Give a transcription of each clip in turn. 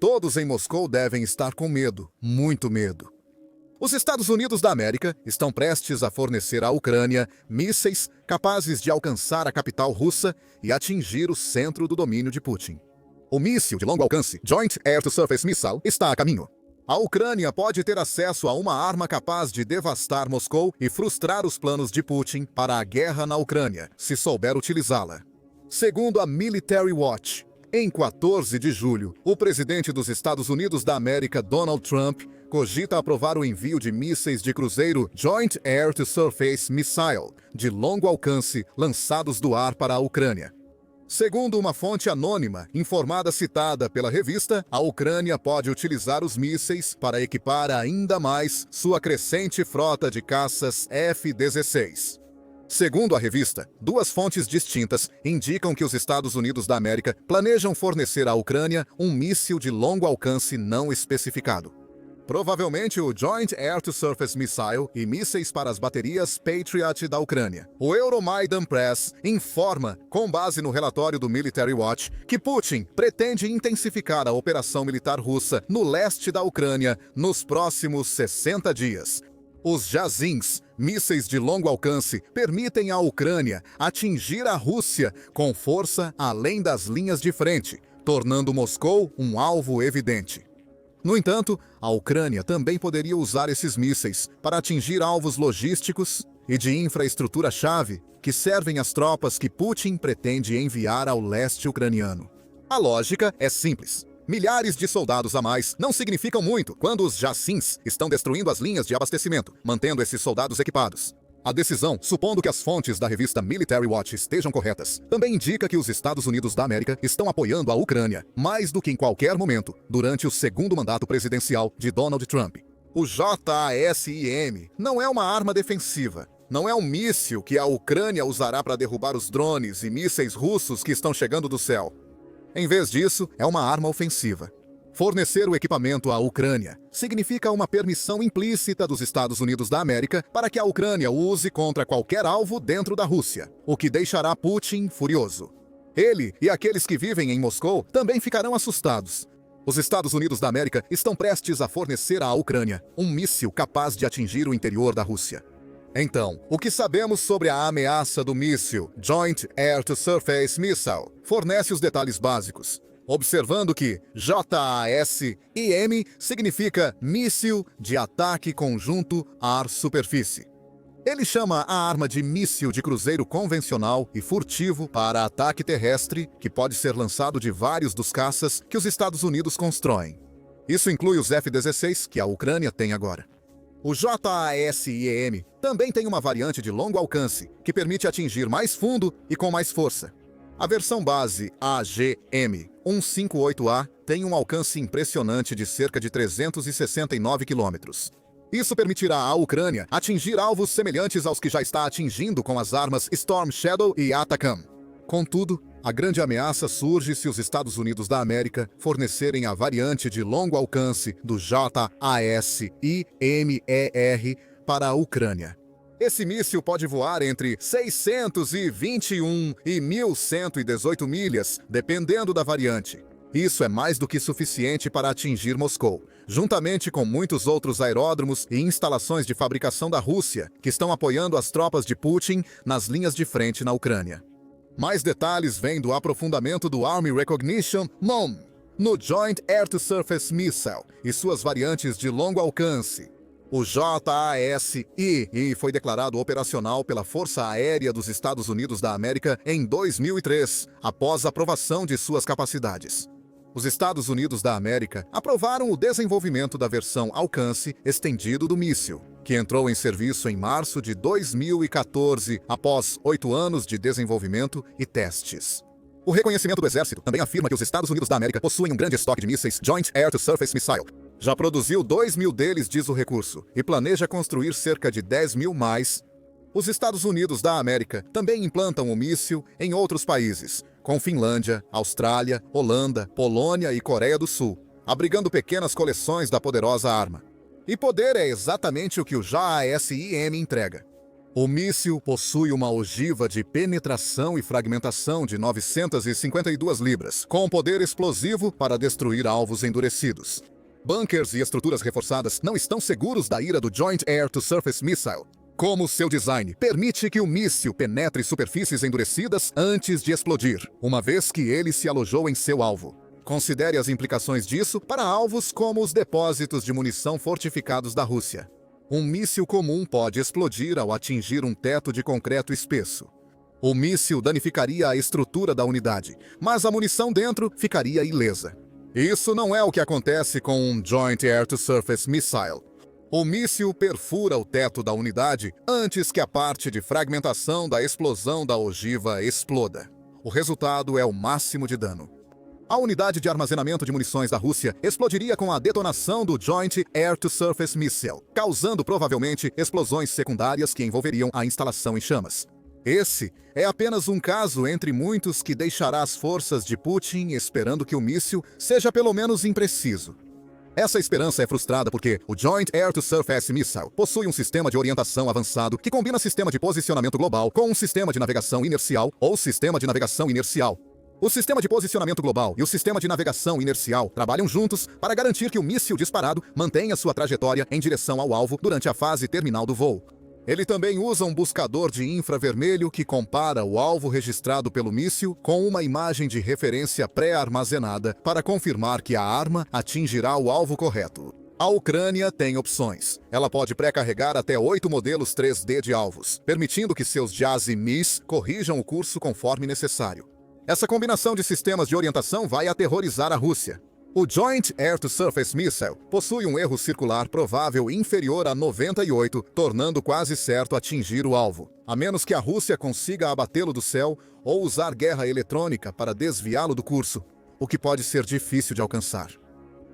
Todos em Moscou devem estar com medo, muito medo. Os Estados Unidos da América estão prestes a fornecer à Ucrânia mísseis capazes de alcançar a capital russa e atingir o centro do domínio de Putin. O míssil de longo alcance, Joint Air-to-Surface Missile, está a caminho. A Ucrânia pode ter acesso a uma arma capaz de devastar Moscou e frustrar os planos de Putin para a guerra na Ucrânia, se souber utilizá-la. Segundo a Military Watch, em 14 de julho, o presidente dos Estados Unidos da América, Donald Trump, cogita aprovar o envio de mísseis de cruzeiro Joint Air-to-Surface Missile, de longo alcance, lançados do ar para a Ucrânia. Segundo uma fonte anônima, informada citada pela revista, a Ucrânia pode utilizar os mísseis para equipar ainda mais sua crescente frota de caças F-16. Segundo a revista, duas fontes distintas indicam que os Estados Unidos da América planejam fornecer à Ucrânia um míssil de longo alcance não especificado. Provavelmente o Joint Air-to-Surface Missile e mísseis para as baterias Patriot da Ucrânia. O Euromaidan Press informa, com base no relatório do Military Watch, que Putin pretende intensificar a operação militar russa no leste da Ucrânia nos próximos 60 dias. Os Jazins, mísseis de longo alcance, permitem à Ucrânia atingir a Rússia com força além das linhas de frente, tornando Moscou um alvo evidente. No entanto, a Ucrânia também poderia usar esses mísseis para atingir alvos logísticos e de infraestrutura-chave que servem às tropas que Putin pretende enviar ao leste ucraniano. A lógica é simples. Milhares de soldados a mais não significam muito quando os Jazins estão destruindo as linhas de abastecimento, mantendo esses soldados equipados. A decisão, supondo que as fontes da revista Military Watch estejam corretas, também indica que os Estados Unidos da América estão apoiando a Ucrânia mais do que em qualquer momento durante o segundo mandato presidencial de Donald Trump. O JASIM não é uma arma defensiva. Não é um míssil que a Ucrânia usará para derrubar os drones e mísseis russos que estão chegando do céu. Em vez disso, é uma arma ofensiva. Fornecer o equipamento à Ucrânia significa uma permissão implícita dos Estados Unidos da América para que a Ucrânia o use contra qualquer alvo dentro da Rússia, o que deixará Putin furioso. Ele e aqueles que vivem em Moscou também ficarão assustados. Os Estados Unidos da América estão prestes a fornecer à Ucrânia um míssil capaz de atingir o interior da Rússia. Então, o que sabemos sobre a ameaça do míssil Joint Air-to-Surface Missile fornece os detalhes básicos, observando que JASIM significa Míssil de Ataque Conjunto Ar-Superfície. Ele chama a arma de míssil de cruzeiro convencional e furtivo para ataque terrestre, que pode ser lançado de vários dos caças que os Estados Unidos constroem. Isso inclui os F-16 que a Ucrânia tem agora. O JASIM também tem uma variante de longo alcance, que permite atingir mais fundo e com mais força. A versão base AGM-158A tem um alcance impressionante de cerca de 369 km. Isso permitirá à Ucrânia atingir alvos semelhantes aos que já está atingindo com as armas Storm Shadow e Atacam. Contudo, a grande ameaça surge se os Estados Unidos da América fornecerem a variante de longo alcance do JASIMER para a Ucrânia. Esse míssil pode voar entre 621 e 1.118 milhas, dependendo da variante. Isso é mais do que suficiente para atingir Moscou, juntamente com muitos outros aeródromos e instalações de fabricação da Rússia, que estão apoiando as tropas de Putin nas linhas de frente na Ucrânia. Mais detalhes vêm do aprofundamento do Army Recognition MOM no Joint Air-to-Surface Missile e suas variantes de longo alcance. O JASIM foi declarado operacional pela Força Aérea dos Estados Unidos da América em 2003, após a aprovação de suas capacidades. Os Estados Unidos da América aprovaram o desenvolvimento da versão alcance estendido do míssil, que entrou em serviço em março de 2014, após 8 anos de desenvolvimento e testes. O reconhecimento do Exército também afirma que os Estados Unidos da América possuem um grande estoque de mísseis Joint Air-to-Surface Missile. Já produziu 2.000 deles, diz o recurso, e planeja construir cerca de 10.000 mais. Os Estados Unidos da América também implantam o míssil em outros países, com Finlândia, Austrália, Holanda, Polônia e Coreia do Sul, abrigando pequenas coleções da poderosa arma. E poder é exatamente o que o JASIM entrega. O míssil possui uma ogiva de penetração e fragmentação de 952 libras, com poder explosivo para destruir alvos endurecidos. Bunkers e estruturas reforçadas não estão seguros da ira do Joint Air-to-Surface Missile, como seu design permite que o míssil penetre superfícies endurecidas antes de explodir, uma vez que ele se alojou em seu alvo. Considere as implicações disso para alvos como os depósitos de munição fortificados da Rússia. Um míssil comum pode explodir ao atingir um teto de concreto espesso. O míssil danificaria a estrutura da unidade, mas a munição dentro ficaria ilesa. Isso não é o que acontece com um Joint Air-to-Surface Missile. O míssil perfura o teto da unidade antes que a parte de fragmentação da explosão da ogiva exploda. O resultado é o máximo de dano. A unidade de armazenamento de munições da Rússia explodiria com a detonação do Joint Air-to-Surface Missile, causando provavelmente explosões secundárias que envolveriam a instalação em chamas. Esse é apenas um caso entre muitos que deixará as forças de Putin esperando que o míssil seja pelo menos impreciso. Essa esperança é frustrada porque o Joint Air-to-Surface Missile possui um sistema de orientação avançado que combina sistema de posicionamento global com um sistema de navegação inercial ou sistema de navegação inercial. O sistema de posicionamento global e o sistema de navegação inercial trabalham juntos para garantir que o míssil disparado mantenha sua trajetória em direção ao alvo durante a fase terminal do voo. Ele também usa um buscador de infravermelho que compara o alvo registrado pelo míssil com uma imagem de referência pré-armazenada para confirmar que a arma atingirá o alvo correto. A Ucrânia tem opções. Ela pode pré-carregar até 8 modelos 3D de alvos, permitindo que seus JASSM-MIs corrijam o curso conforme necessário. Essa combinação de sistemas de orientação vai aterrorizar a Rússia. O Joint Air-to-Surface Missile possui um erro circular provável inferior a 98, tornando quase certo atingir o alvo, a menos que a Rússia consiga abatê-lo do céu ou usar guerra eletrônica para desviá-lo do curso, o que pode ser difícil de alcançar.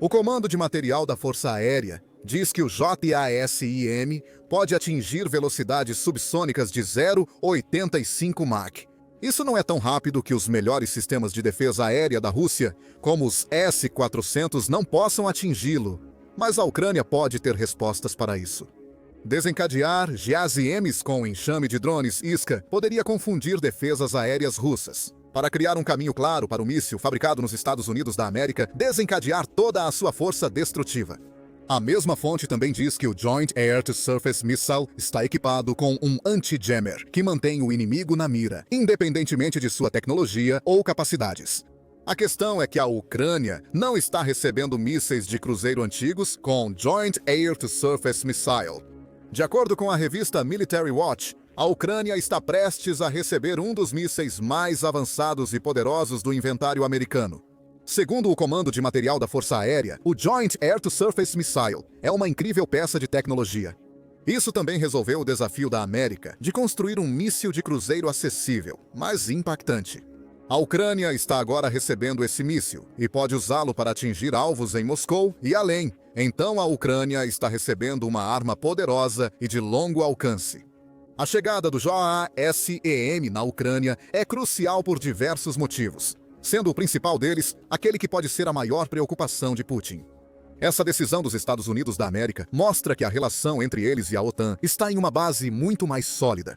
O Comando de Material da Força Aérea diz que o JASSM pode atingir velocidades subsônicas de 0,85 Mach. Isso não é tão rápido que os melhores sistemas de defesa aérea da Rússia, como os S-400, não possam atingi-lo, mas a Ucrânia pode ter respostas para isso. Desencadear JASSMs com enxame de drones Iska poderia confundir defesas aéreas russas. Para criar um caminho claro para o míssil fabricado nos Estados Unidos da América desencadear toda a sua força destrutiva. A mesma fonte também diz que o Joint Air-to-Surface Missile está equipado com um anti-jammer, que mantém o inimigo na mira, independentemente de sua tecnologia ou capacidades. A questão é que a Ucrânia não está recebendo mísseis de cruzeiro antigos com Joint Air-to-Surface Missile. De acordo com a revista Military Watch, a Ucrânia está prestes a receber um dos mísseis mais avançados e poderosos do inventário americano. Segundo o Comando de Material da Força Aérea, o Joint Air-to-Surface Missile é uma incrível peça de tecnologia. Isso também resolveu o desafio da América de construir um míssil de cruzeiro acessível, mas impactante. A Ucrânia está agora recebendo esse míssil e pode usá-lo para atingir alvos em Moscou e além. Então a Ucrânia está recebendo uma arma poderosa e de longo alcance. A chegada do JASSM na Ucrânia é crucial por diversos motivos, sendo o principal deles aquele que pode ser a maior preocupação de Putin. Essa decisão dos Estados Unidos da América mostra que a relação entre eles e a OTAN está em uma base muito mais sólida.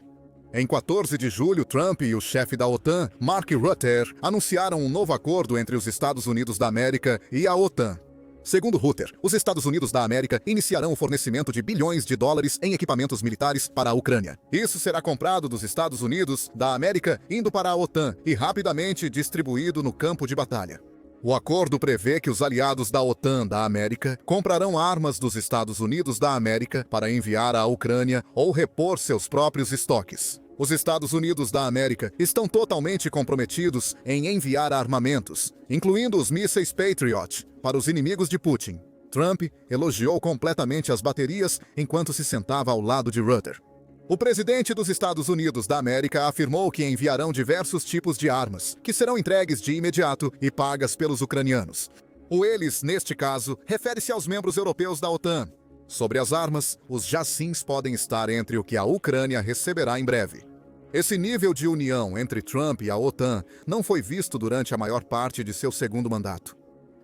Em 14 de julho, Trump e o chefe da OTAN, Mark Rutte, anunciaram um novo acordo entre os Estados Unidos da América e a OTAN. Segundo Rutte, os Estados Unidos da América iniciarão o fornecimento de bilhões de dólares em equipamentos militares para a Ucrânia. Isso será comprado dos Estados Unidos da América, indo para a OTAN e rapidamente distribuído no campo de batalha. O acordo prevê que os aliados da OTAN da América comprarão armas dos Estados Unidos da América para enviar à Ucrânia ou repor seus próprios estoques. Os Estados Unidos da América estão totalmente comprometidos em enviar armamentos, incluindo os mísseis Patriot, para os inimigos de Putin. Trump elogiou completamente as baterias enquanto se sentava ao lado de Rutte. O presidente dos Estados Unidos da América afirmou que enviarão diversos tipos de armas, que serão entregues de imediato e pagas pelos ucranianos. O eles, neste caso, refere-se aos membros europeus da OTAN. Sobre as armas, os JASSMs podem estar entre o que a Ucrânia receberá em breve. Esse nível de união entre Trump e a OTAN não foi visto durante a maior parte de seu segundo mandato.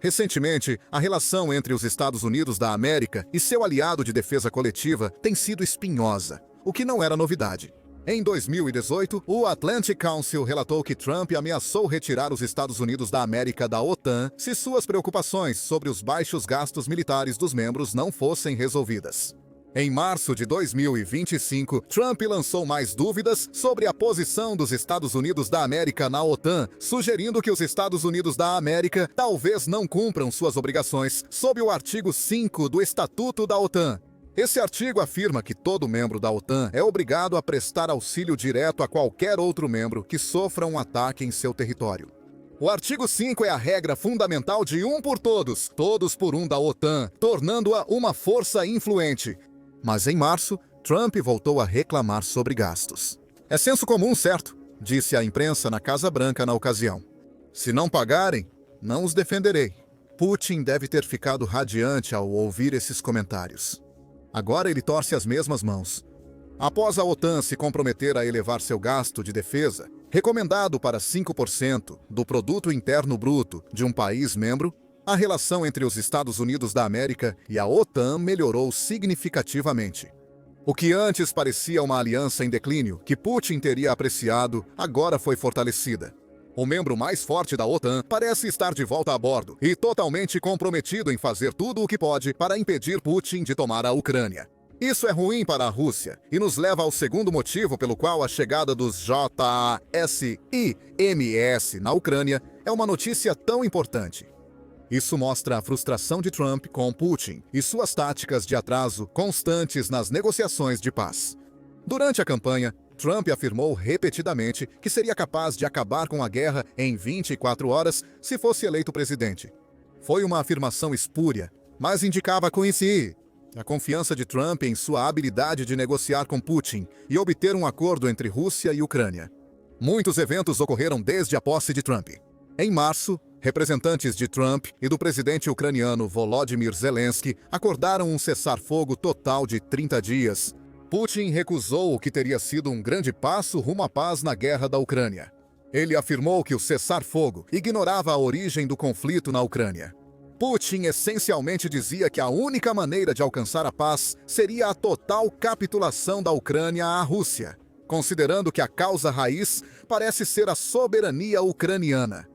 Recentemente, a relação entre os Estados Unidos da América e seu aliado de defesa coletiva tem sido espinhosa, o que não era novidade. Em 2018, o Atlantic Council relatou que Trump ameaçou retirar os Estados Unidos da América da OTAN se suas preocupações sobre os baixos gastos militares dos membros não fossem resolvidas. Em março de 2025, Trump lançou mais dúvidas sobre a posição dos Estados Unidos da América na OTAN, sugerindo que os Estados Unidos da América talvez não cumpram suas obrigações sob o artigo 5 do Estatuto da OTAN. Esse artigo afirma que todo membro da OTAN é obrigado a prestar auxílio direto a qualquer outro membro que sofra um ataque em seu território. O artigo 5 é a regra fundamental de um por todos, todos por um da OTAN, tornando-a uma força influente. Mas em março, Trump voltou a reclamar sobre gastos. É senso comum, certo? Disse à imprensa na Casa Branca na ocasião. Se não pagarem, não os defenderei. Putin deve ter ficado radiante ao ouvir esses comentários. Agora ele torce as mesmas mãos. Após a OTAN se comprometer a elevar seu gasto de defesa, recomendado para 5% do produto interno bruto de um país membro, a relação entre os Estados Unidos da América e a OTAN melhorou significativamente. O que antes parecia uma aliança em declínio, que Putin teria apreciado, agora foi fortalecida. O membro mais forte da OTAN parece estar de volta a bordo e totalmente comprometido em fazer tudo o que pode para impedir Putin de tomar a Ucrânia. Isso é ruim para a Rússia e nos leva ao segundo motivo pelo qual a chegada dos JASIMS na Ucrânia é uma notícia tão importante. Isso mostra a frustração de Trump com Putin e suas táticas de atraso constantes nas negociações de paz. Durante a campanha, Trump afirmou repetidamente que seria capaz de acabar com a guerra em 24 horas se fosse eleito presidente. Foi uma afirmação espúria, mas indicava a confiança de Trump em sua habilidade de negociar com Putin e obter um acordo entre Rússia e Ucrânia. Muitos eventos ocorreram desde a posse de Trump. Em março, representantes de Trump e do presidente ucraniano Volodymyr Zelensky acordaram um cessar-fogo total de 30 dias. Putin recusou o que teria sido um grande passo rumo à paz na guerra da Ucrânia. Ele afirmou que o cessar-fogo ignorava a origem do conflito na Ucrânia. Putin essencialmente dizia que a única maneira de alcançar a paz seria a total capitulação da Ucrânia à Rússia, considerando que a causa raiz parece ser a soberania ucraniana.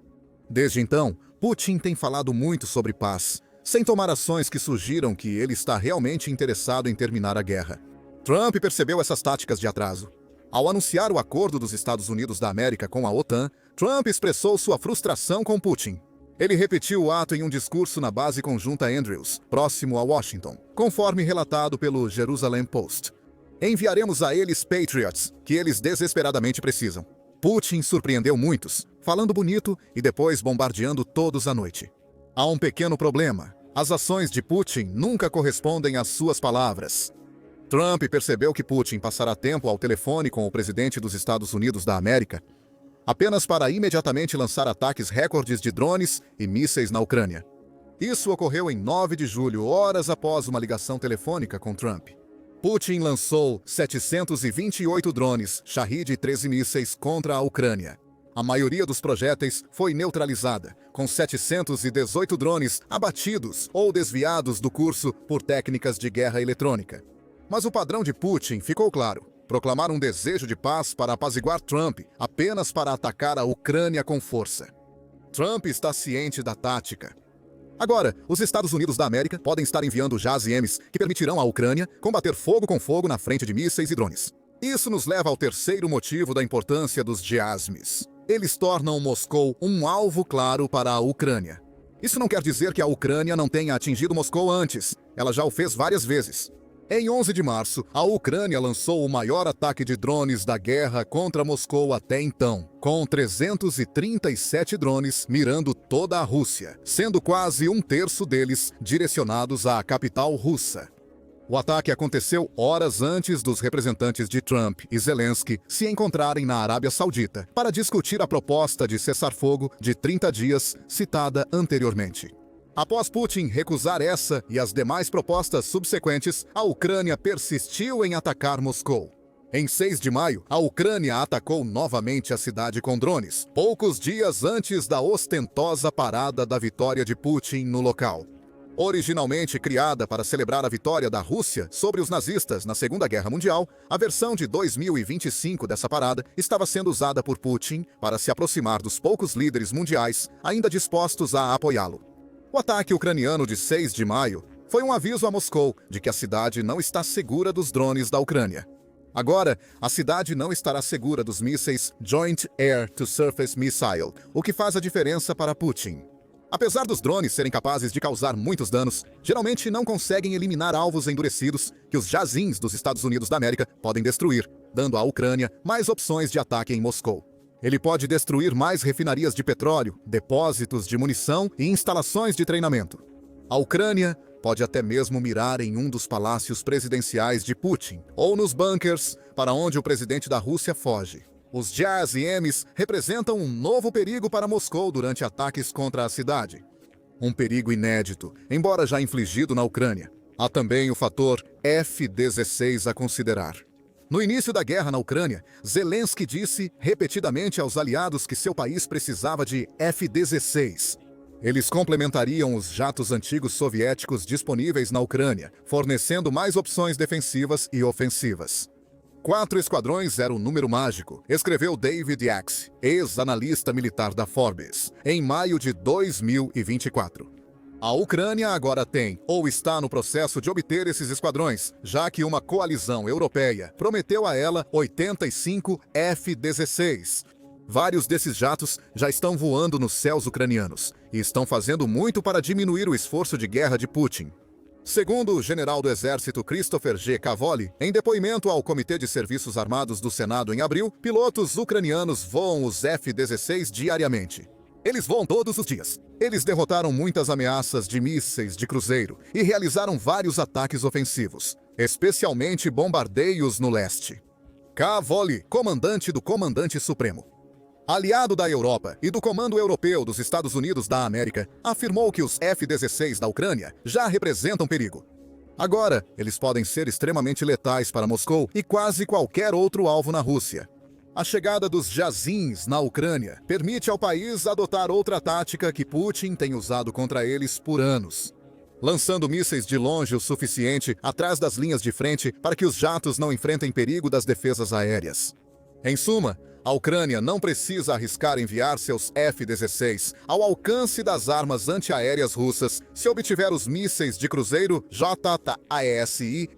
Desde então, Putin tem falado muito sobre paz, sem tomar ações que sugiram que ele está realmente interessado em terminar a guerra. Trump percebeu essas táticas de atraso. Ao anunciar o acordo dos Estados Unidos da América com a OTAN, Trump expressou sua frustração com Putin. Ele repetiu o ato em um discurso na base conjunta Andrews, próximo a Washington, conforme relatado pelo Jerusalem Post. Enviaremos a eles Patriots, que eles desesperadamente precisam. Putin surpreendeu muitos, falando bonito e depois bombardeando todos à noite. Há um pequeno problema. As ações de Putin nunca correspondem às suas palavras. Trump percebeu que Putin passará tempo ao telefone com o presidente dos Estados Unidos da América apenas para imediatamente lançar ataques recordes de drones e mísseis na Ucrânia. Isso ocorreu em 9 de julho, horas após uma ligação telefônica com Trump. Putin lançou 728 drones Shahed e 13 mísseis contra a Ucrânia. A maioria dos projéteis foi neutralizada, com 718 drones abatidos ou desviados do curso por técnicas de guerra eletrônica. Mas o padrão de Putin ficou claro: proclamar um desejo de paz para apaziguar Trump apenas para atacar a Ucrânia com força. Trump está ciente da tática. Agora, os Estados Unidos da América podem estar enviando JASIMs que permitirão à Ucrânia combater fogo com fogo na frente de mísseis e drones. Isso nos leva ao terceiro motivo da importância dos JASMs. Eles tornam Moscou um alvo claro para a Ucrânia. Isso não quer dizer que a Ucrânia não tenha atingido Moscou antes. Ela já o fez várias vezes. Em 11 de março, a Ucrânia lançou o maior ataque de drones da guerra contra Moscou até então, com 337 drones mirando toda a Rússia, sendo quase um terço deles direcionados à capital russa. O ataque aconteceu horas antes dos representantes de Trump e Zelensky se encontrarem na Arábia Saudita para discutir a proposta de cessar-fogo de 30 dias citada anteriormente. Após Putin recusar essa e as demais propostas subsequentes, a Ucrânia persistiu em atacar Moscou. Em 6 de maio, a Ucrânia atacou novamente a cidade com drones, poucos dias antes da ostentosa parada da vitória de Putin no local. Originalmente criada para celebrar a vitória da Rússia sobre os nazistas na Segunda Guerra Mundial, a versão de 2025 dessa parada estava sendo usada por Putin para se aproximar dos poucos líderes mundiais ainda dispostos a apoiá-lo. O ataque ucraniano de 6 de maio foi um aviso a Moscou de que a cidade não está segura dos drones da Ucrânia. Agora, a cidade não estará segura dos mísseis Joint Air-to-Surface Missile, o que faz a diferença para Putin. Apesar dos drones serem capazes de causar muitos danos, geralmente não conseguem eliminar alvos endurecidos que os jazins dos Estados Unidos da América podem destruir, dando à Ucrânia mais opções de ataque em Moscou. Ele pode destruir mais refinarias de petróleo, depósitos de munição e instalações de treinamento. A Ucrânia pode até mesmo mirar em um dos palácios presidenciais de Putin, ou nos bunkers para onde o presidente da Rússia foge. Os JASMs representam um novo perigo para Moscou durante ataques contra a cidade. Um perigo inédito, embora já infligido na Ucrânia. Há também o fator F-16 a considerar. No início da guerra na Ucrânia, Zelensky disse repetidamente aos aliados que seu país precisava de F-16. Eles complementariam os jatos antigos soviéticos disponíveis na Ucrânia, fornecendo mais opções defensivas e ofensivas. 4 esquadrões era o número mágico, escreveu David Axe, ex-analista militar da Forbes, em maio de 2024. A Ucrânia agora tem, ou está no processo de obter esses esquadrões, já que uma coalizão europeia prometeu a ela 85 F-16. Vários desses jatos já estão voando nos céus ucranianos e estão fazendo muito para diminuir o esforço de guerra de Putin. Segundo o general do Exército Christopher G. Cavoli, em depoimento ao Comitê de Serviços Armados do Senado em abril, pilotos ucranianos voam os F-16 diariamente. Eles voam todos os dias. Eles derrotaram muitas ameaças de mísseis de cruzeiro e realizaram vários ataques ofensivos, especialmente bombardeios no leste. Cavoli, comandante do Comandante Supremo, aliado da Europa e do Comando Europeu dos Estados Unidos da América, afirmou que os F-16 da Ucrânia já representam perigo. Agora, eles podem ser extremamente letais para Moscou e quase qualquer outro alvo na Rússia. A chegada dos jazins na Ucrânia permite ao país adotar outra tática que Putin tem usado contra eles por anos, lançando mísseis de longe o suficiente atrás das linhas de frente para que os jatos não enfrentem perigo das defesas aéreas. Em suma, a Ucrânia não precisa arriscar enviar seus F-16 ao alcance das armas antiaéreas russas se obtiver os mísseis de cruzeiro JASIM.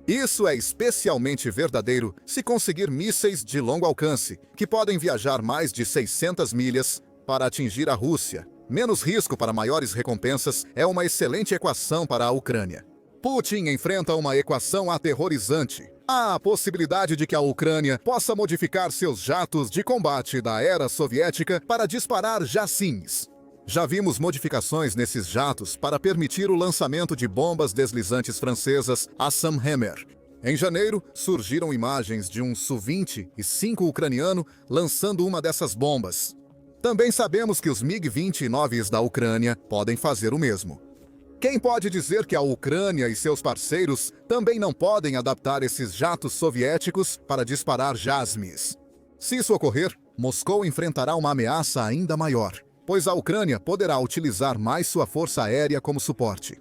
Isso é especialmente verdadeiro se conseguir mísseis de longo alcance, que podem viajar mais de 600 milhas para atingir a Rússia. Menos risco para maiores recompensas é uma excelente equação para a Ucrânia. Putin enfrenta uma equação aterrorizante. Há a possibilidade de que a Ucrânia possa modificar seus jatos de combate da era soviética para disparar JASIMs. Já vimos modificações nesses jatos para permitir o lançamento de bombas deslizantes francesas Assam Hammer. Em janeiro, surgiram imagens de um Su-25 ucraniano lançando uma dessas bombas. Também sabemos que os MiG-29s da Ucrânia podem fazer o mesmo. Quem pode dizer que a Ucrânia e seus parceiros também não podem adaptar esses jatos soviéticos para disparar JASMs? Se isso ocorrer, Moscou enfrentará uma ameaça ainda maior, pois a Ucrânia poderá utilizar mais sua força aérea como suporte.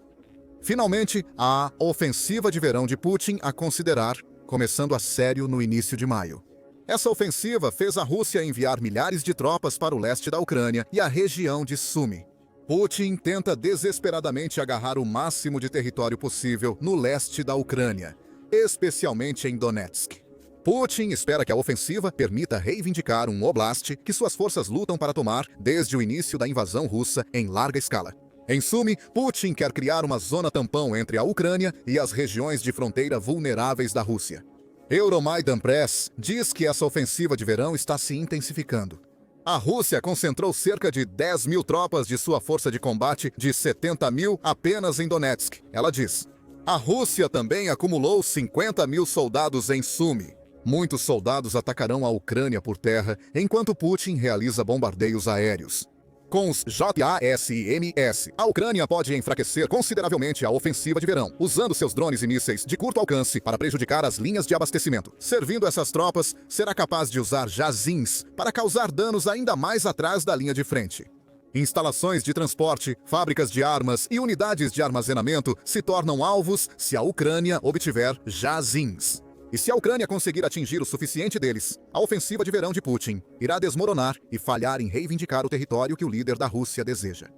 Finalmente, a ofensiva de verão de Putin a considerar, começando a sério no início de maio. Essa ofensiva fez a Rússia enviar milhares de tropas para o leste da Ucrânia e a região de Sumy. Putin tenta desesperadamente agarrar o máximo de território possível no leste da Ucrânia, especialmente em Donetsk. Putin espera que a ofensiva permita reivindicar um oblast que suas forças lutam para tomar desde o início da invasão russa em larga escala. Em Sumy, Putin quer criar uma zona tampão entre a Ucrânia e as regiões de fronteira vulneráveis da Rússia. Euromaidan Press diz que essa ofensiva de verão está se intensificando. A Rússia concentrou cerca de 10 mil tropas de sua força de combate de 70 mil apenas em Donetsk, ela diz. A Rússia também acumulou 50 mil soldados em Sumy. Muitos soldados atacarão a Ucrânia por terra, enquanto Putin realiza bombardeios aéreos. Com os JASMS, a Ucrânia pode enfraquecer consideravelmente a ofensiva de verão, usando seus drones e mísseis de curto alcance para prejudicar as linhas de abastecimento. Servindo essas tropas, será capaz de usar jazins para causar danos ainda mais atrás da linha de frente. Instalações de transporte, fábricas de armas e unidades de armazenamento se tornam alvos se a Ucrânia obtiver jazins. E se a Ucrânia conseguir atingir o suficiente deles, a ofensiva de verão de Putin irá desmoronar e falhar em reivindicar o território que o líder da Rússia deseja.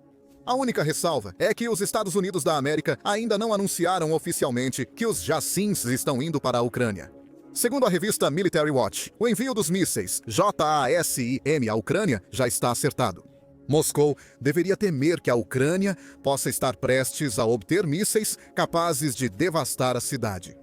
A única ressalva é que os Estados Unidos da América ainda não anunciaram oficialmente que os jazins estão indo para a Ucrânia. Segundo a revista Military Watch, o envio dos mísseis JASIM à Ucrânia já está acertado. Moscou deveria temer que a Ucrânia possa estar prestes a obter mísseis capazes de devastar a cidade.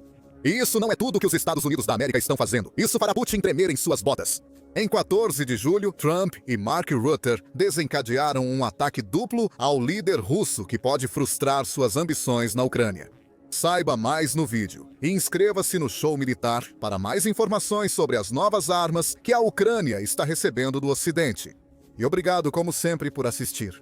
E isso não é tudo que os Estados Unidos da América estão fazendo. Isso fará Putin tremer em suas botas. Em 14 de julho, Trump e Mark Rutte desencadearam um ataque duplo ao líder russo que pode frustrar suas ambições na Ucrânia. Saiba mais no vídeo e inscreva-se no Show Militar para mais informações sobre as novas armas que a Ucrânia está recebendo do Ocidente. E obrigado, como sempre, por assistir.